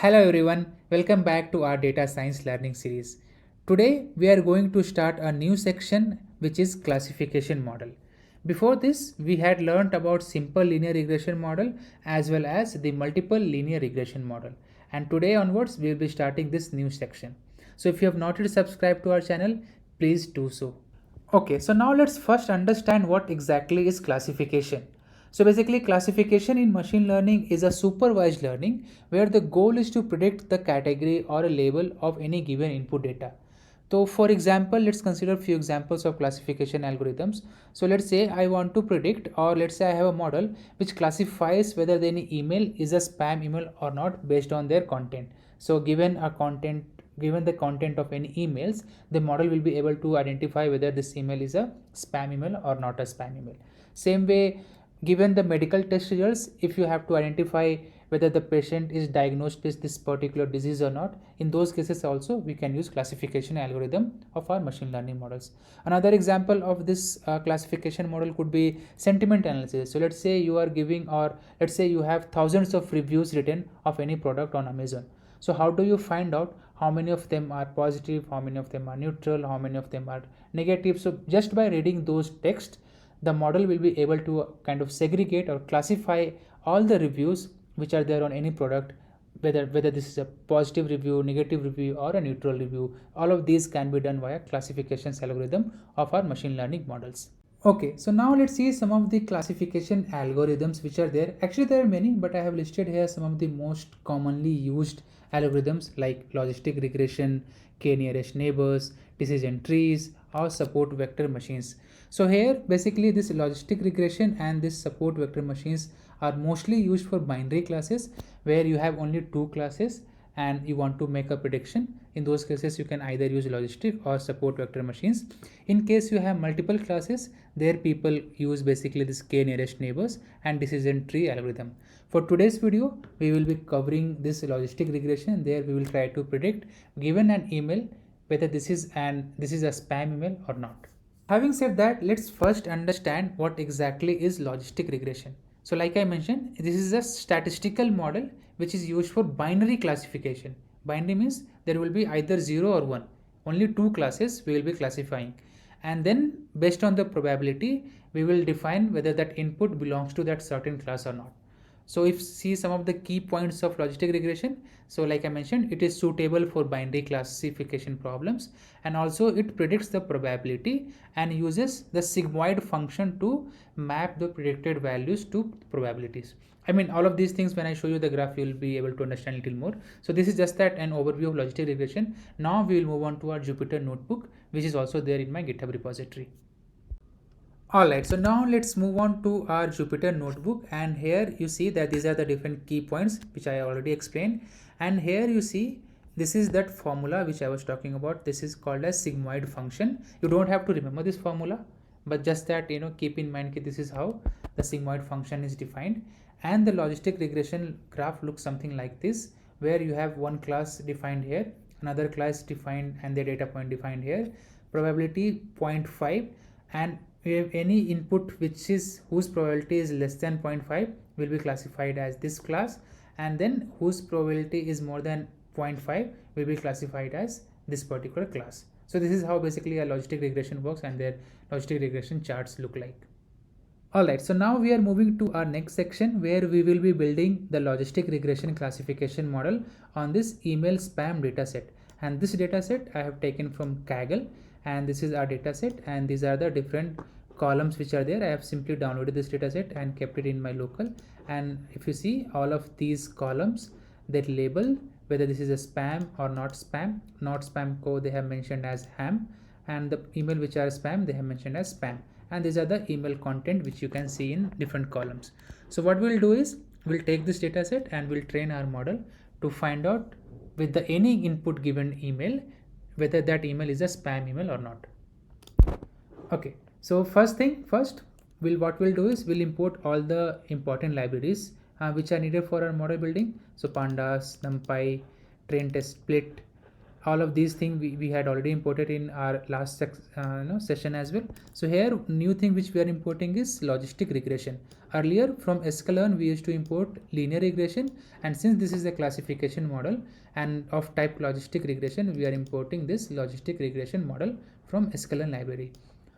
Hello everyone, welcome back to our data science learning series. Today we are going to start a new section which is classification model. Before this we had learnt about simple linear regression model as well as the multiple linear regression model, and today onwards we will be starting this new section. So if you have not yet subscribed to our channel, please do so. Okay, so now let's first understand what exactly is classification. So basically, classification in machine learning is a supervised learning where the goal is to predict the category or a label of any given input data. So for example, let's consider a few examples of classification algorithms. So let's say I want to predict, or let's say I have a model which classifies whether any email is a spam email or not based on their content. So given the content of any emails, the model will be able to identify whether this email is a spam email or not a spam email. Same way, given the medical test results, if you have to identify whether the patient is diagnosed with this particular disease or not, in those cases also we can use classification algorithm of our machine learning models. Another example of this classification model could be sentiment analysis. So let's say you are giving, or let's say you have thousands of reviews written of any product on Amazon. So how do you find out how many of them are positive, how many of them are neutral, how many of them are negative? So just by reading those texts, the model will be able to kind of segregate or classify all the reviews which are there on any product, whether this is a positive review, negative review, or a neutral review. All of these can be done via classifications algorithm of our machine learning models. Okay, so now let's see some of the classification algorithms which are there. Actually, there are many, but I have listed here some of the most commonly used algorithms like logistic regression, k-nearest neighbors, decision trees, or support vector machines. So here, basically, this logistic regression and this support vector machines are mostly used for binary classes where you have only two classes and you want to make a prediction. In those cases, you can either use logistic or support vector machines. In case you have multiple classes, there people use basically this k nearest neighbors and decision tree algorithm. For today's video, we will be covering this logistic regression. There we will try to predict, given an email, whether this is a spam email or not. Having said that, let's first understand what exactly is logistic regression. So like I mentioned, this is a statistical model which is used for binary classification. Binary means there will be either 0 or 1. Only two classes we will be classifying. And then based on the probability, we will define whether that input belongs to that certain class or not. So if see some of the key points of logistic regression, so like I mentioned, it is suitable for binary classification problems, and also it predicts the probability and uses the sigmoid function to map the predicted values to probabilities. I mean, all of these things, when I show you the graph, you will be able to understand a little more. So this is just that an overview of logistic regression. Now we will move on to our Jupyter notebook, which is also there in my GitHub repository. Alright, so now let's move on to our Jupyter notebook, and here you see that these are the different key points which I already explained, and here you see this is that formula which I was talking about. This is called as sigmoid function. You don't have to remember this formula, but just that keep in mind that this is how the sigmoid function is defined. And the logistic regression graph looks something like this, where you have one class defined here, another class defined, and the data point defined here, probability 0.5, and we have any input whose probability is less than 0.5 will be classified as this class, and then whose probability is more than 0.5 will be classified as this particular class. So this is how basically a logistic regression works, and their logistic regression charts look like. Alright, so now we are moving to our next section where we will be building the logistic regression classification model on this email spam dataset. And this dataset I have taken from Kaggle, and this is our dataset, and these are the different columns which are there. I have simply downloaded this dataset and kept it in my local, and if you see all of these columns that label whether this is a spam or not spam. Not spam code they have mentioned as ham, and the email which are spam they have mentioned as spam, and these are the email content which you can see in different columns. So what we'll do is we'll take this dataset and we'll train our model to find out with the any input given email whether that email is a spam email or not. Okay, so first, what we'll do is we'll import all the important libraries which are needed for our model building. So pandas, numpy, train test split, all of these things we had already imported in our last session as well. So here new thing which we are importing is logistic regression. Earlier from sklearn we used to import linear regression, and since this is a classification model and of type logistic regression, we are importing this logistic regression model from sklearn library.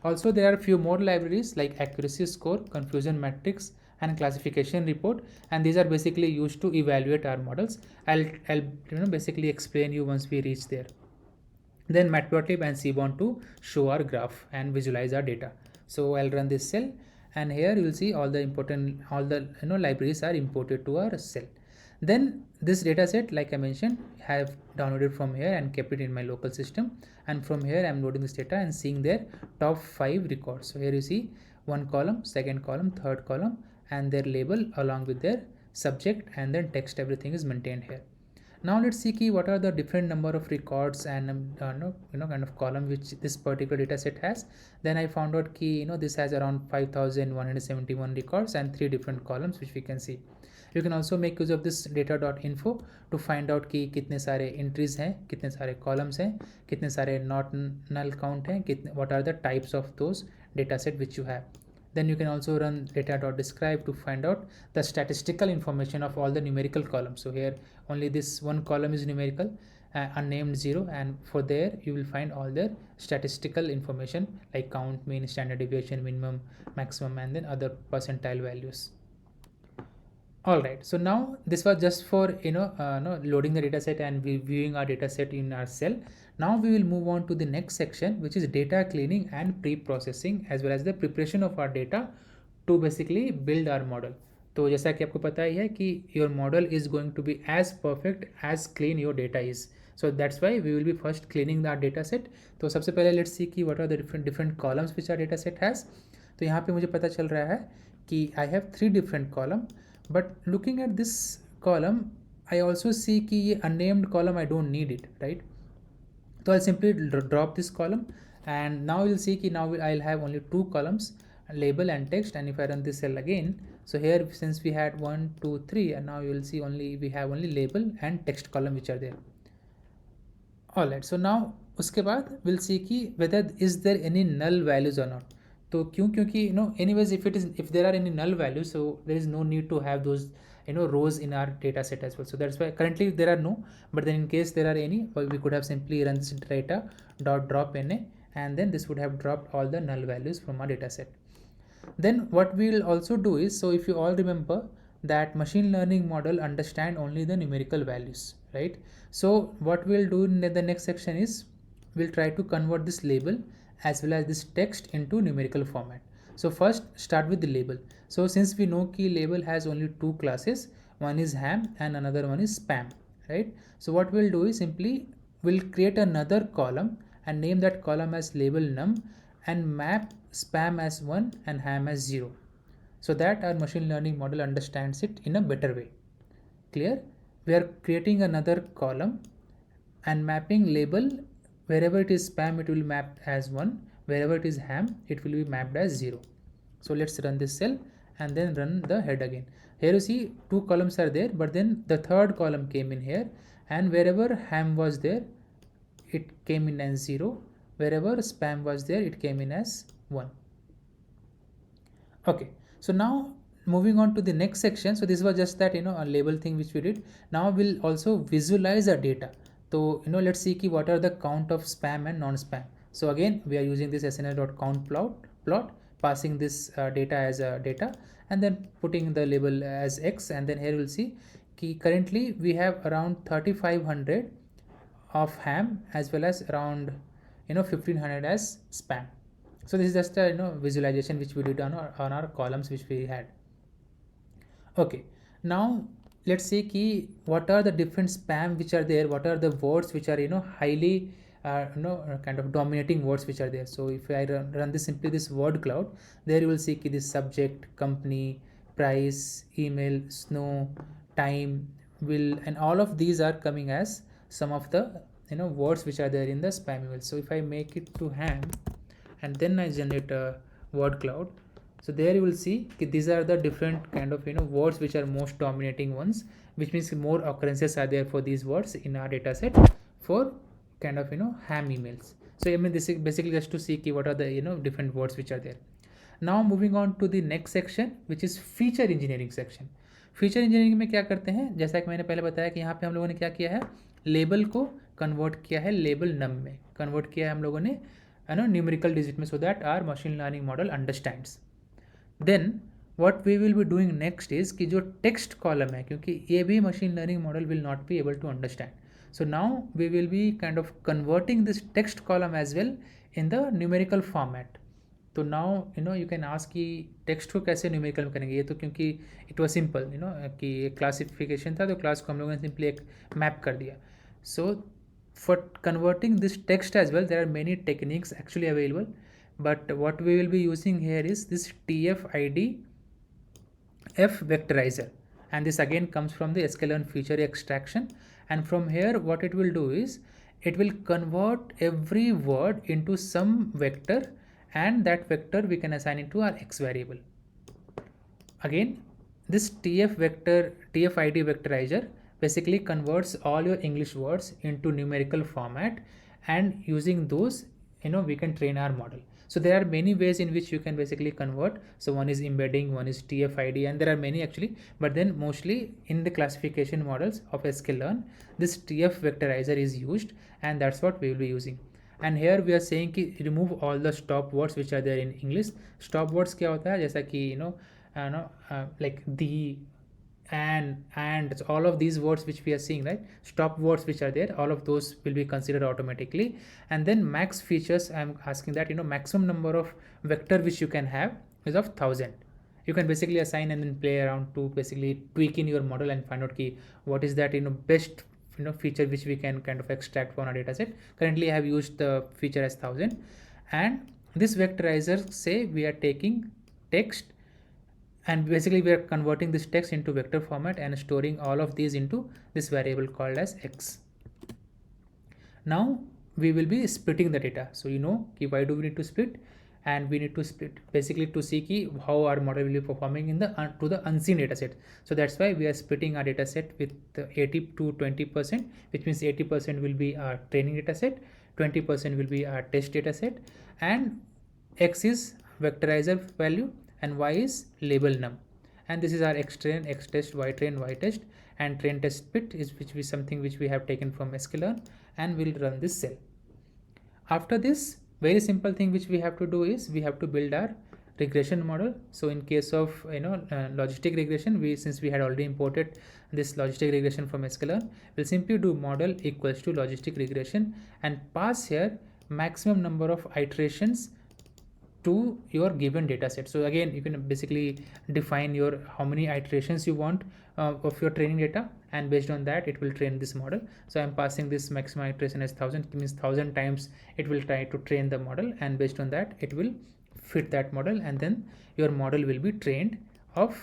Also there are few more libraries like accuracy score, confusion matrix, and classification report, and these are basically used to evaluate our models. I'll basically explain you once we reach there. Then matplotlib and seaborn to show our graph and visualize our data. So I'll run this cell, and here you will see all the important libraries are imported to our cell. Then this data set, like I mentioned, have downloaded from here and kept it in my local system, and from here I'm loading this data and seeing their top 5 records. So here you see one column, second column, third column, and their label along with their subject, and then text, everything is maintained here. Now let's see key what are the different number of records and kind of column which this particular data set has. Then I found out key this has around 5171 records and 3 different columns which we can see. You can also make use of this data.info to find out कि कितने सारे entries हैं, कितने सारे columns हैं, कितने सारे not null count हैं, what are the types of those data set which you have. Then you can also run data.describe to find out the statistical information of all the numerical columns. So here only this one column is numerical, unnamed 0, and for there you will find all their statistical information like count, mean, standard deviation, minimum, maximum, and then other percentile values. Alright, so now this was just for loading the dataset and viewing our dataset in our cell. Now we will move on to the next section, which is data cleaning and pre-processing as well as the preparation of our data to basically build our model. तो जैसा कि आपको पता ही है कि your model is going to be as perfect as clean your data is. So that's why we will be first cleaning our data set. तो सबसे पहले let's see कि what are the different columns which our data set has. तो यहाँ पे मुझे पता चल रहा है कि I have 3 different column. But looking at this column, I also see कि ये unnamed column I don't need it, right? So I'll simply drop this column, and now you'll see कि now I'll have only 2 columns, label and text. And if I run this cell again, so here since we had 1, 2, 3, and now you will see we have only label and text column which are there. Alright, so now उसके बाद we'll see कि whether is there any null values or not. तो क्योंकि anyways if there are any null values, so there is no need to have those rows in our data set as well. So that's why currently there are no, but then in case there are any, well, we could have simply run this data dot drop na, and then this would have dropped all the null values from our data set. Then what we will also do is, so if you all remember that machine learning model understand only the numerical values, right? So what we'll do in the next section is we'll try to convert this label as well as this text into numerical format. So first start with the label. So since we know key label has only 2 classes, one is ham and another one is spam, right? So what we'll do is simply we'll create another column and name that column as label num and map spam as 1 and ham as 0, so that our machine learning model understands it in a better way. Clear? We are creating another column and mapping label. Wherever it is spam, it will be mapped as 1. Wherever it is ham, it will be mapped as 0. So let's run this cell and then run the head again. Here you see 2 columns are there, but then the third column came in here, and wherever ham was there, it came in as 0. Wherever spam was there, it came in as 1. Okay, so now moving on to the next section. So this was just that a label thing which we did. Now we'll also visualize our data. So let's see what are the count of spam and non-spam. So again we are using this snl.count plot, passing this data as a data, and then putting the label as x. And then here we'll see currently we have around 3500 of ham as well as around 1500 as spam. So this is just a visualization which we did on our columns which we had. Okay, now let's see what are the different spam which are there, what are the words which are highly kind of dominating words which are there. So if I run this simply this word cloud, there you will see this subject, company, price, email, snow, time, will, and all of these are coming as some of the words which are there in the spam email. So if I make it to ham and then I generate a word cloud, so there you will see these are the different kind of words which are most dominating ones, which means more occurrences are there for these words in our data set for kind of ham emails. So I mean, this is basically just to see what are the different words which are there. Now moving on to the next section, which is feature engineering section. Feature engineering में क्या करते हैं, जैसा कि मैंने पहले बताया कि यहाँ पे हम लोगों ने क्या किया है, लेबल को कन्वर्ट किया है, लेबल नम में कन्वर्ट किया है हम लोगों ने न्यूमेरिकल डिजिट में, so that our machine learning model understands. Then what we will be doing next is कि जो टेक्स्ट कॉलम है, क्योंकि ये भी machine learning model will not be able to understand, so now we will be kind of converting this text column as well in the numerical format. तो now you can ask कि text को कैसे numerical में करेंगे. ये तो क्योंकि it was simple कि क्लासिफिकेशन था, तो क्लास को हम लोगों ने सिंपली एक मैप कर दिया. So for converting this text as well there are many techniques actually available, but what we will be using here is this TF-ID F vectorizer, and this again comes from the sklearn feature extraction. And from here what it will do is it will convert every word into some vector, and that vector we can assign it to our x variable. Again, this TF-ID vectorizer basically converts all your English words into numerical format, and using those we can train our model. So there are many ways in which you can basically convert. So one is embedding, one is TF-ID, and there are many actually, but then mostly in the classification models of sklearn, this TF vectorizer is used, and that's what we will be using. And here we are saying कि remove all the stop words which are there in English. Stop words क्या होता है, जैसा कि like the, and all of these words which we are seeing, right, stop words which are there, all of those will be considered automatically. And then max features, I'm asking that maximum number of vector which you can have is of 1000. You can basically assign and then play around to basically tweak in your model and find out key what is that best feature which we can kind of extract from our data set. Currently I have used the feature as 1000, and this vectorizer, say we are taking text, and basically we are converting this text into vector format and storing all of these into this variable called as x. Now we will be splitting the data. So why do we need to split, and we need to split basically to see how our model will be performing in the to the unseen data set. So that's why we are splitting our data set with 80 to 20%, which means 80% will be our training data set, 20% will be our test data set, and x is vectorizer value and y is label num, and this is our x train, x test, y train, y test, and train test split is which is something which we have taken from sklearn, and we'll run this cell. After this, very simple thing which we have to do is we have to build our regression model. So in case of logistic regression, since we had already imported this logistic regression from sklearn, we'll simply do model equals to logistic regression and pass here maximum number of iterations to your given data set. So again, you can basically define your how many iterations you want of your training data, and based on that it will train this model. So I'm passing this maximum iteration as 1000, it means 1000 times it will try to train the model, and based on that it will fit that model, and then your model will be trained of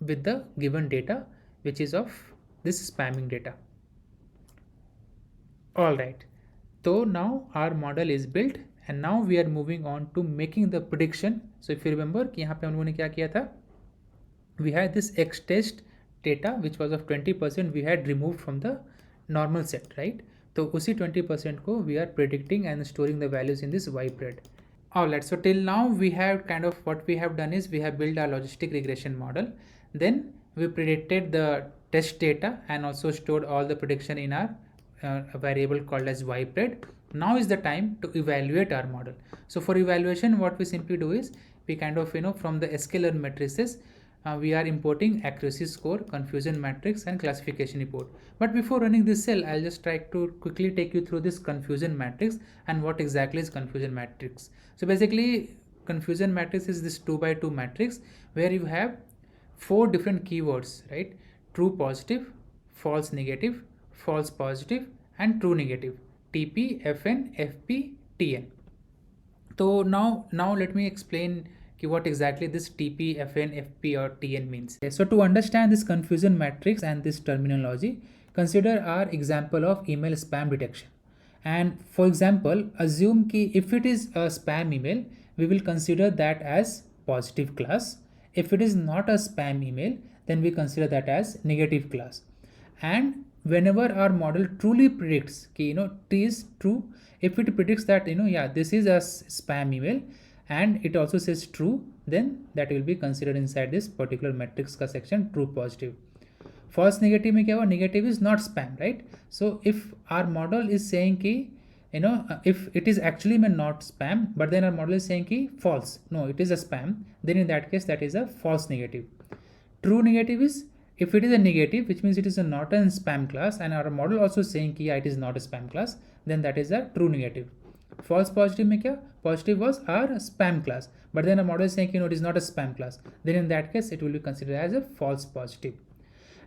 with the given data, which is of this spamming data. All right, so now our model is built, and now we are moving on to making the prediction. So if you remember कि यहाँ पे हम लोगों ने क्या किया था, we had this x test data which was of 20%, we had removed from the normal set, right? तो उसी 20% को we are predicting and storing the values in this y pred. Alright, so till now we have kind of what we have done is we have built our logistic regression model, then we predicted the test data and also stored all the prediction in our variable called as y pred. Now is the time to evaluate our model. So for evaluation, what we simply do is we kind of from the sklearn matrices we are importing accuracy score, confusion matrix, and classification report. But before running this cell, I'll just try to quickly take you through this confusion matrix and what exactly is confusion matrix. So basically confusion matrix is this 2 by 2 matrix where you have 4 different keywords, right? True positive, false negative, false positive, and true negative. TP, FN, FP, TN. So now let me explain what exactly this TP, FN, FP or TN means. So to understand this confusion matrix and this terminology, consider our example of email spam detection. And for example, assume कि if it is a spam email, we will consider that as positive class. If it is not a spam email, then we consider that as negative class. And whenever our model truly predicts कि T is true, if it predicts that yeah, this is a spam email and it also says true, then that will be considered inside this particular matrix का section true positive. False negative में क्या हुआ, negative is not spam, right? So if our model is saying कि if it is actually not spam, but then our model is saying कि false, no, it is a spam, then in that case that is a false negative. True negative is if it is a negative, which means it is not a spam class, and our model also saying कि yeah, it is not a spam class, then that is a true negative. False positive में क्या, positive was our spam class, but then our model is saying it is not a spam class, then in that case it will be considered as a false positive.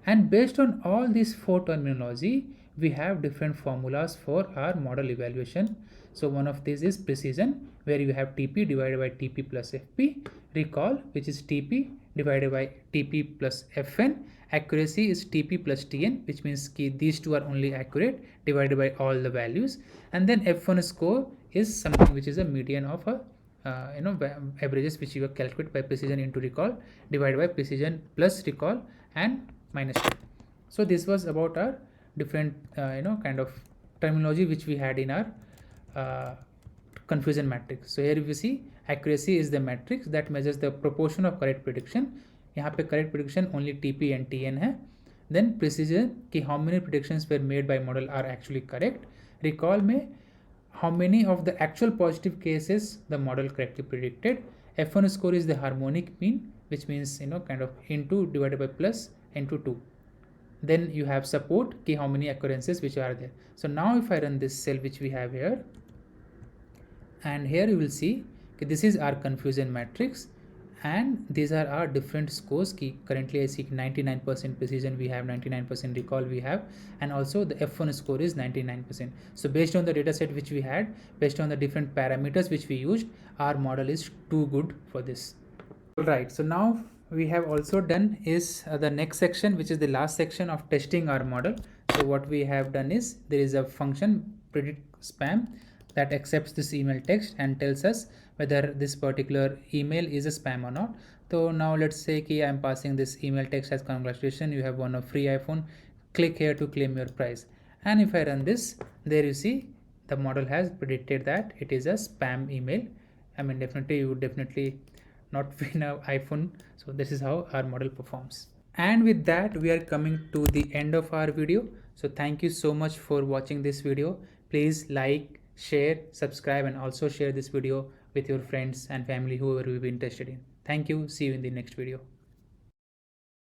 And based on all these four terminology, we have different formulas for our model evaluation. So one of these is precision, where you have TP divided by TP plus FP, recall, which is TP divided by TP plus Fn, accuracy is TP plus Tn, which means these two are only accurate, divided by all the values, and then F1 score is something which is a median of a averages which you have calculated by precision into recall divided by precision plus recall and minus 2. So this was about our different kind of terminology which we had in our confusion matrix. So here if you see, accuracy is the matrix that measures the proportion of correct prediction. यहाँ पे correct prediction only TP and TN है. Then precision कि how many predictions were made by model are actually correct. Recall में how many of the actual positive cases the model correctly predicted. F1 score is the harmonic mean, which means kind of into divided by plus into 2. Then you have support key how many occurrences which are there. So now if I run this cell which we have here, and here you will see this is our confusion matrix, and these are our different scores key. Currently I see 99% precision we have, 99% recall we have, and also the F1 score is 99%. So based on the data set which we had, based on the different parameters which we used, our model is too good for this. Alright, so now we have also done is the next section, which is the last section of testing our model. So what we have done is there is a function predict spam that accepts this email text and tells us whether this particular email is a spam or not. So now let's say I am passing this email text as congratulations, you have won a free iPhone, click here to claim your prize. And if I run this, there you see the model has predicted that it is a spam email. I mean, definitely you would definitely not win an iPhone. So this is how our model performs. And with that we are coming to the end of our video. So thank you so much for watching this video. Please like, share, subscribe, and also share this video with your friends and family, whoever will be interested in. Thank you. See you in the next video.